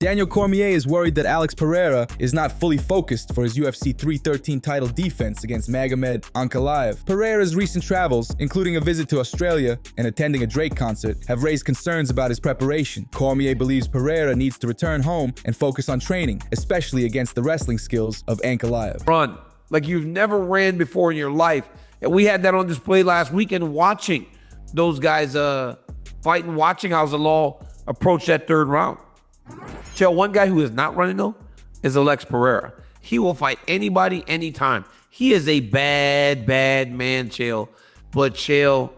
Daniel Cormier is worried that Alex Pereira is not fully focused for his UFC 313 title defense against Magomed Ankalaev. Pereira's recent travels, including a visit to Australia and attending a Drake concert, have raised concerns about his preparation. Cormier believes Pereira needs to return home and focus on training, especially against the wrestling skills of Ankalaev. Run like you've never ran before in your life. And we had that on display last weekend watching those guys fight and watching how Zalal approach that third round. Chael, one guy who is not running though is Alex Pereira. He will fight anybody, anytime. He is a bad man, Chael. But Chael,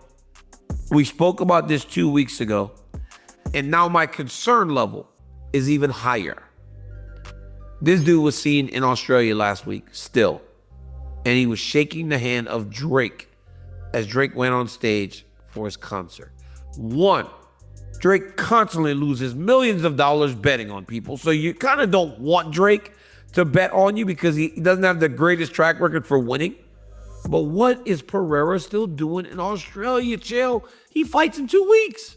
we spoke about this 2 weeks ago, and now my concern level is even higher. This dude was seen in Australia last week still, and he was shaking the hand of Drake as Drake went on stage for his concert. One, Drake constantly loses millions of dollars betting on people. So you kind of don't want Drake to bet on you because he doesn't have the greatest track record for winning. But what is Pereira still doing in Australia, Chael? He fights in 2 weeks.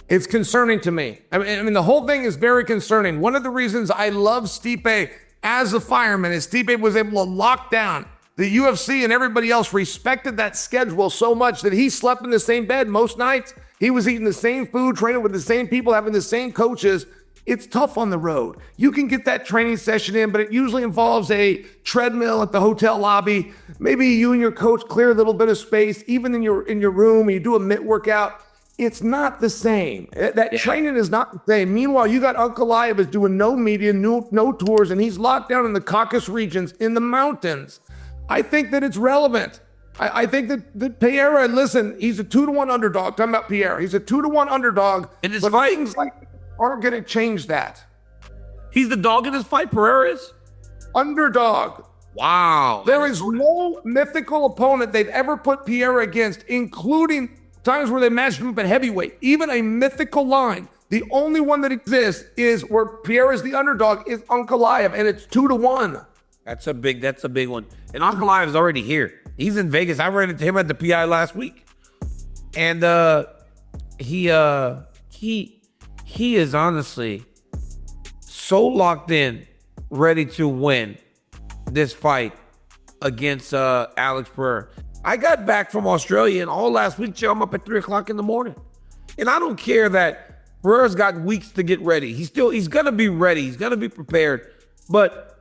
It's concerning to me. I mean, the whole thing is very concerning. One of the reasons I love Stipe as a fireman is Stipe was able to lock down. The UFC and everybody else respected that schedule so much that he slept in the same bed most nights. He was eating the same food, training with the same people, having the same coaches. It's tough on the road. You can get that training session in, but it usually involves a treadmill at the hotel lobby. Maybe you and your coach clear a little bit of space, even in your room, you do a mitt workout. It's not the same. That training is not the same. Meanwhile, you got Ankalaev is doing no media, no tours, and he's locked down in the Caucasus regions in the mountains. I think that it's relevant. I think that Pereira, listen, he's a 2-to-1 underdog. Talking about Pereira, he's a 2-to-1 underdog. In this but fight, things like aren't going to change that. He's the dog in this fight, Pereira is? Underdog. Wow. There is no mythical opponent they've ever put Pereira against, including times where they matched him up at heavyweight. Even a mythical line. The only one that exists is where Pereira is the underdog is Ankalaev, and it's 2-to-1. That's a big one. And Ankalaev is already here. He's in Vegas. I ran into him at the PI last week. And he is honestly so locked in, ready to win this fight against Alex Pereira. I got back from Australia, and all last week, I'm up at 3 o'clock in the morning. And I don't care that Pereira's got weeks to get ready. He's gonna be ready. He's gonna be prepared. But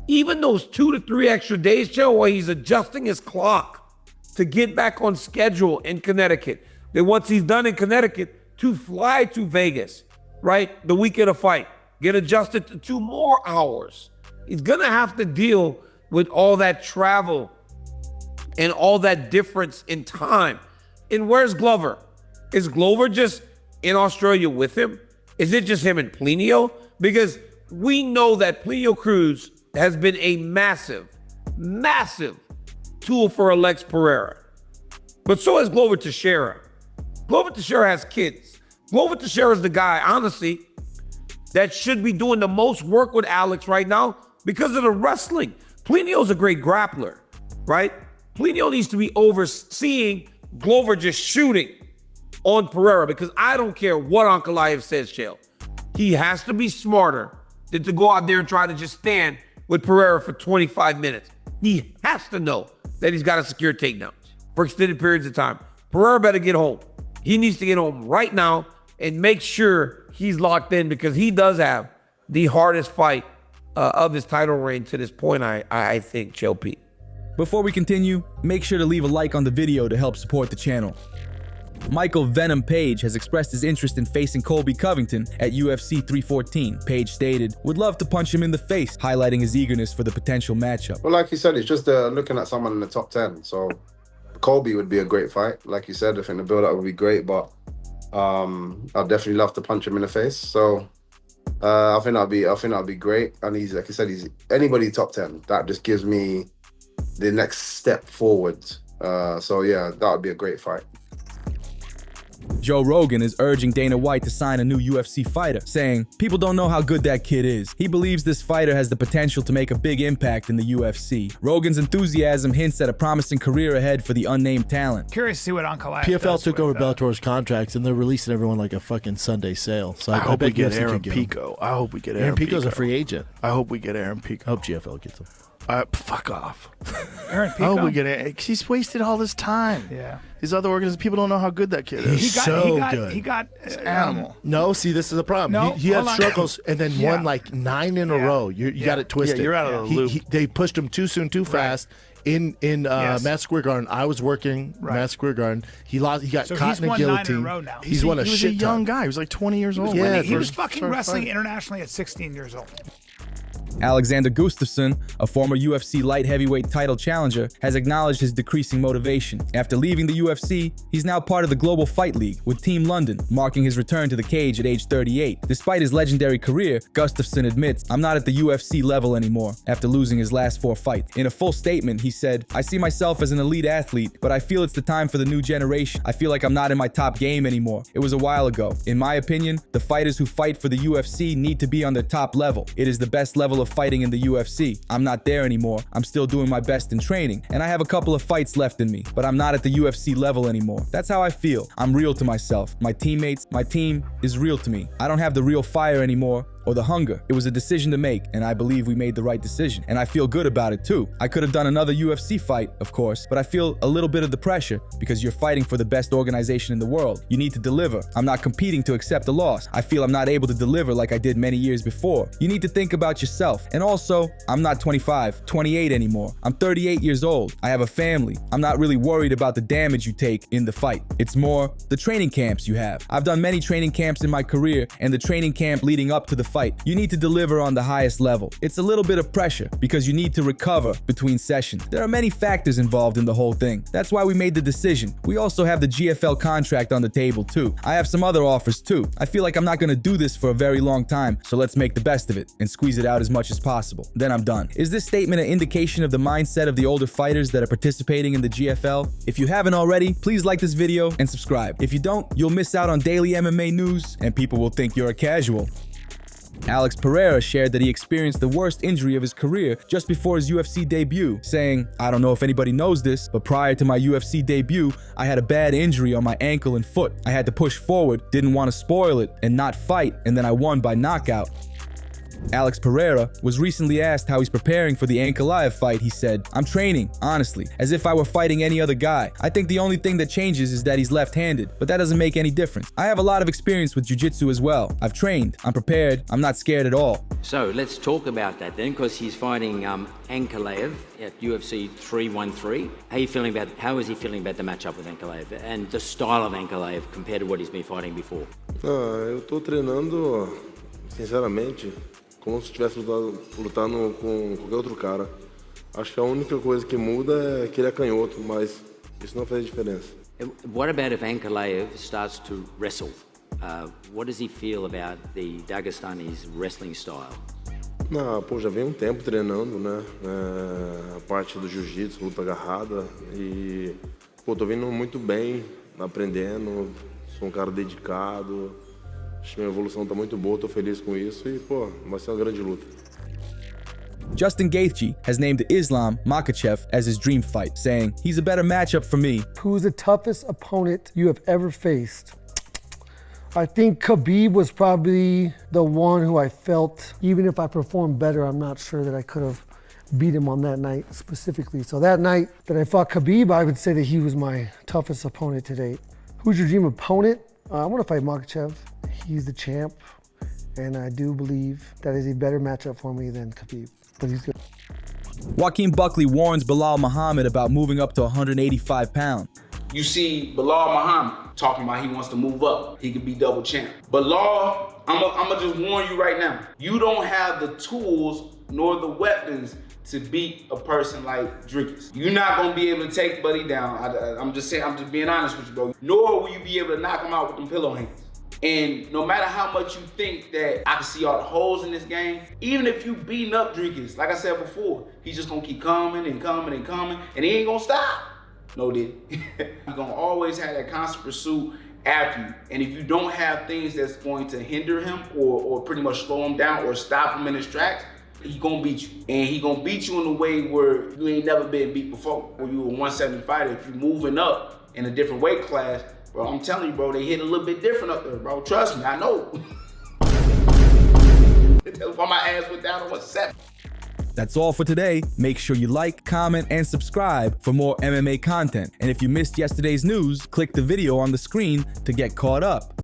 even those 2 to 3 extra days, Joe, while he's adjusting his clock to get back on schedule in Connecticut, then once he's done in Connecticut, to fly to Vegas, right, the week of the fight, get adjusted to 2 more hours. He's gonna have to deal with all that travel and all that difference in time. And where's Glover? Is Glover just in Australia with him? Is it just him and Plinio? Because we know that Plinio Cruz has been a massive tool for Alex Pereira. But so has Glover Teixeira. Glover Teixeira has kids. Glover Teixeira is the guy, honestly, that should be doing the most work with Alex right now because of the wrestling. Plinio's a great grappler, right? Plinio needs to be overseeing Glover just shooting on Pereira because I don't care what Ankalaev says, Chael. He has to be smarter than to go out there and try to just stand with Pereira for 25 minutes. He has to know that he's got to secure takedowns for extended periods of time. Pereira better get home. He needs to get home right now and make sure he's locked in because he does have the hardest fight of his title reign to this point, I think, Chael P. Before we continue, make sure to leave a like on the video to help support the channel. Michael Venom Page has expressed his interest in facing Colby Covington at UFC 314. Page stated, would love to punch him in the face, highlighting his eagerness for the potential matchup. Well, like you said, it's just looking at someone in the top 10. So Colby would be a great fight. Like you said, I think the build-up would be great, but I'd definitely love to punch him in the face. So I think that'd be great. And he's, like I said, he's anybody top 10. That just gives me the next step forward. So yeah, that would be a great fight. Joe Rogan is urging Dana White to sign a new UFC fighter, saying, "People don't know how good that kid is. He believes this fighter has the potential to make a big impact in the UFC." Rogan's enthusiasm hints at a promising career ahead for the unnamed talent. Curious to see what Ankalaev PFL does took with, over Bellator's contracts, and they're releasing everyone like a fucking Sunday sale. So I hope we get UFC Aaron can get him. Pico. I hope we get Aaron Aaron Pico's Pico. a free agent. I hope we get Aaron Pico. I hope GFL gets him. Fuck off. Aaron I Pico. hope we get Aaron. He's wasted all this time. Yeah. These other organizations, people don't know how good that kid is. He's so good. He got Animal. No, see, this is the problem. No, he had hold on. struggles and then Yeah. won like 9 in a row. You got it twisted. Yeah, you're out of the loop. They pushed him too soon, too fast. In Madison Square Garden, I was working Madison Square Garden. He lost. He got So caught he's in a won 9 in a guillotine. row now. He's won a He was a shit young ton. guy. He was like 20 years old. Yeah, he was first- fucking wrestling internationally at 16 years old. Alexander Gustafsson, a former UFC light heavyweight title challenger, has acknowledged his decreasing motivation. After leaving the UFC, he's now part of the Global Fight League with Team London, marking his return to the cage at age 38. Despite his legendary career, Gustafsson admits, "I'm not at the UFC level anymore," after losing his last 4 fights. In a full statement, he said, "I see myself as an elite athlete, but I feel it's the time for the new generation. I feel like I'm not in my top game anymore. It was a while ago. In my opinion, the fighters who fight for the UFC need to be on their top level. It is the best level of fighting in the UFC. I'm not there anymore. I'm still doing my best in training, and I have a couple of fights left in me, but I'm not at the UFC level anymore. That's how I feel. I'm real to myself. My teammates, my team is real to me. I don't have the real fire anymore or the hunger. It was a decision to make, and I believe we made the right decision, and I feel good about it too. I could have done another UFC fight, of course, but I feel a little bit of the pressure because you're fighting for the best organization in the world. You need to deliver. I'm not competing to accept a loss. I feel I'm not able to deliver like I did many years before. You need to think about yourself. And also, I'm not 25, 28 anymore. I'm 38 years old. I have a family. I'm not really worried about the damage you take in the fight. It's more the training camps you have. I've done many training camps in my career, and the training camp leading up to the fight, you need to deliver on the highest level. It's a little bit of pressure because you need to recover between sessions. There are many factors involved in the whole thing. That's why we made the decision. We also have the GFL contract on the table too. I have some other offers too. I feel like I'm not gonna do this for a very long time, so let's make the best of it and squeeze it out as much as possible. Then I'm done. Is this statement an indication of the mindset of the older fighters that are participating in the GFL? If you haven't already, please like this video and subscribe. If you don't, you'll miss out on daily MMA news and people will think you're a casual. Alex Pereira shared that he experienced the worst injury of his career just before his UFC debut, saying, "I don't know if anybody knows this, but prior to my UFC debut, I had a bad injury on my ankle and foot. I had to push forward, didn't want to spoil it, and not fight, and then I won by knockout." Alex Pereira was recently asked how he's preparing for the Ankalaev fight. He said, "I'm training, honestly, as if I were fighting any other guy. I think the only thing that changes is that he's left-handed, but that doesn't make any difference. I have a lot of experience with jiu-jitsu as well. I've trained, I'm prepared, I'm not scared at all." So let's talk about that then, because he's fighting Ankalaev at UFC 313. How is he feeling about the matchup with Ankalaev and the style of Ankalaev compared to what he's been fighting before? Eu tô treinando, sinceramente, como se estivesse lutando com qualquer outro cara. Acho que a única coisa que muda é que ele é canhoto, mas isso não faz diferença. What about if Ankalaev starts to wrestle? What does he feel about the Dagestani's wrestling style? Pô, já vem tempo treinando, né? A parte do jiu-jitsu, luta agarrada. E, pô, tô vindo muito bem, aprendendo. Sou cara dedicado. Acho que minha evolução tá muito boa, tô feliz com isso. E, pô, vai ser uma grande luta. Justin Gaethje has named Islam Makhachev as his dream fight, saying, "He's a better matchup for me." Who's the toughest opponent you have ever faced? I think Khabib was probably the one who I felt, even if I performed better, I'm not sure that I could have beat him on that night specifically. So that night that I fought Khabib, I would say that he was my toughest opponent to date. Who's your dream opponent? I want to fight Makhachev. He's the champ, and I do believe that is a better matchup for me than Khabib, but he's good. Joaquin Buckley warns Belal Muhammad about moving up to 185 pounds. You see Belal Muhammad talking about he wants to move up. He could be double champ. Belal, I'm gonna just warn you right now. You don't have the tools nor the weapons to beat a person like Dricus. You're not gonna be able to take Buddy down. I'm just being honest with you, bro. Nor will you be able to knock him out with them pillow hands. And no matter how much you think that I can see all the holes in this game, even if you beating up Dricus, like I said before, he's just gonna keep coming and coming and coming, and he ain't gonna stop. No, did. He's gonna always have that constant pursuit after you. And if you don't have things that's going to hinder him or pretty much slow him down or stop him in his tracks, he gonna beat you. And he gonna beat you in a way where you ain't never been beat before. When you a 170 fighter, if you're moving up in a different weight class, bro, I'm telling you, bro, they hit a little bit different up there, bro. Trust me, I know. That's why my ass went down to 170. That's all for today. Make sure you like, comment, and subscribe for more MMA content. And if you missed yesterday's news, click the video on the screen to get caught up.